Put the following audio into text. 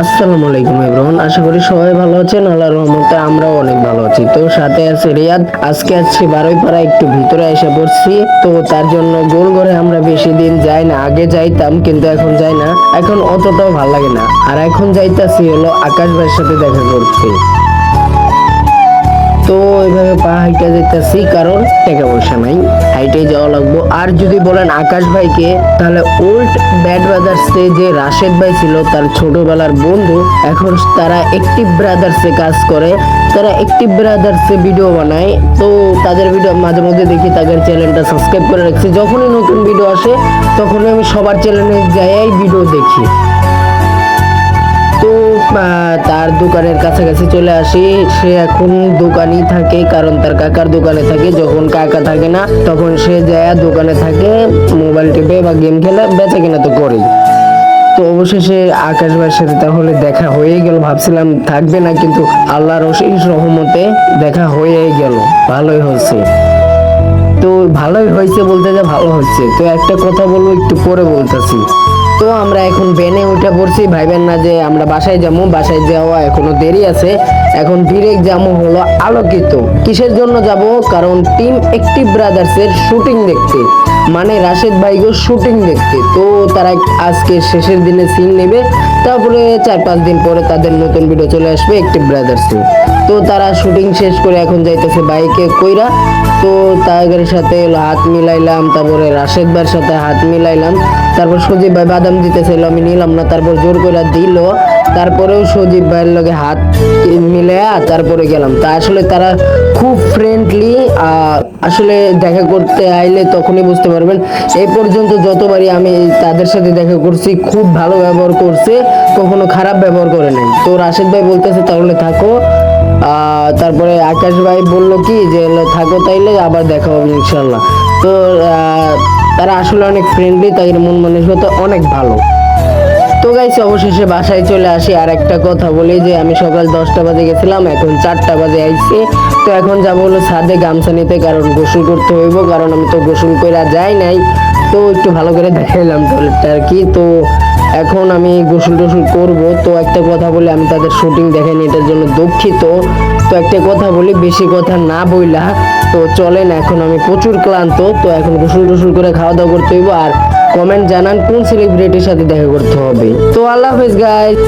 আসসালামু আলাইকুম এভরিওয়ান, আশা করি সবাই ভালো আছেন। আল্লাহর রহমতে আমরাও অনেক ভালো আছি। তো সাথে আছে রিয়াদ। আজকে আসছি বারুইপাড়া, একটু ভিতরে এসে পড়ছি। তো তার জন্য গোলঘরে আমরা বেশি দিন যাই না। আগে যাইতাম কিন্তু এখন যাই না, এখন অতটাও ভালো লাগে না। আর এখন যাইতাছি হলো আকাশ ভাইয়ের সাথে দেখা করতে। তো এইভাবে পা হাইটা যেতেছি, কারণ টাকা পয়সা নাই, হাইটেই যাওয়া লাগবো। আর যদি বলেন আকাশ ভাইকে, তাহলে ওল্ড ব্যাড ব্রাদার্সে যে রাশেদ ভাই ছিল তার ছোটবেলার বন্ধু, এখন তারা অ্যাক্টিভ ব্রাদার্সে কাজ করে। তারা অ্যাক্টিভ ব্রাদার্সে ভিডিও বানায়। তো তাদের ভিডিও মাঝে মধ্যে দেখি, তাদের চ্যানেলটা সাবস্ক্রাইব করে রাখছি। যখনই নতুন ভিডিও আসে তখনই আমি সবার চ্যানেলে যাই ভিডিও দেখি। তো তার দোকানের কাছাকাছি চলে আসি। সে এখন দোকানই থাকে, কারণ তার কাকার দোকানে থাকে। যখন কাকা থাকে না তখন সে যায় দোকানে থাকে, মোবাইল টিপে বা গেম খেলে, বেচা কিনা তো করেই। তো অবশেষে আকাশ ভাইয়ের সাথে তাহলে দেখা হয়ে গেল। ভাবছিলাম থাকবে না, কিন্তু আল্লাহর অশেষ রহমতে দেখা হয়ে গেল। ভালোই হয়েছে। তো ভালোই হয়েছে বলতে, যে ভালো হচ্ছে। তো একটা কথা বলবো, একটু পরে বলতেছি। তো আমরা এখন ভ্যানে উঠে পড়ছি। ভাইবেন না যে আমরা বাসায় যাবো, বাসায় যাওয়া এখনো দেরি আছে। এখন ডিরেক্ট যাবো হলো আলোকিত। কিসের জন্য যাব? কারণ টিম অ্যাক্টিভ ব্রাদার্সের শুটিং দেখতে, মানে রাশেদ ভাইগো শুটিং দেখতে। তো তারা আজকে শেষের দিনে সিন নেবে, তারপরে 4-5 দিন পরে তাদের নতুন ভিডিও চলে আসবে অ্যাক্টিভ ব্রাদার্সে। তো তারা শুটিং শেষ করে এখন যাইতেছে বাইকে কইরা। তো তাদের সাথে হাত মিলাইলাম, তারপরে রাশেদ ভাইয়ের সাথে হাত মিলাইলাম। তারপর সজীব ভাই বাদাম দিতে চাইলো, আমি নিলাম না। তারপর জোর করে দিল, তারপরেও সজীব ভাইয়ের লগে হাত মিলাইয়া তারপরে গেলাম। তা আসলে তারা খুব ফ্রেন্ডলি। আসলে দেখা করতে আইলে তখনই বুঝতে পারবেন। এই পর্যন্ত যতবারই আমি তাদের সাথে দেখা করছি, খুব ভালো ব্যবহার করছে, কখনো খারাপ ব্যবহার করে নাই। তো রাশেদ ভাই বলতেছে তাহলে থাকো। তারপরে আকাশ ভাই বলল কি যে থাকো, তাইলে আবার দেখা হবে ইনশাল্লাহ। তো তারা আসলে অনেক ফ্রেন্ডলি, তাদের মন মানসিকতা অনেক ভালো। তো গাইস, অবশেষে বাসায় চলে আসি। আর একটা কথা বলি যে আমি সকাল 10টা বাজে গেছিলাম, এখন 4টা বাজে আইছি। তো এখন যাবো হলো ছাদে গামছা নিতে, কারণ গোসল করতে হইব, কারণ আমি তো গোসল করে যাই নাই। তো একটু ভালো করে দেখাইলাম টয়লেটটা আর কি। তো এখন আমি গোসল টোসল করবো। তো একটা কথা বলি, আমি তাদের শুটিং দেখাইনি, এটার জন্য দুঃখিত। তো একটা কথা বলি, বেশি কথা না বইলা তো চলেন, এখন আমি প্রচুর ক্লান্ত। তো এখন গোসল টোসল করে খাওয়া দাওয়া করতে হইব। আর কমেন্ট জানান কোন সেলিব্রিটির সাথে দেখা করতে হবে। তো আল্লাহ হাফেজ গাইস।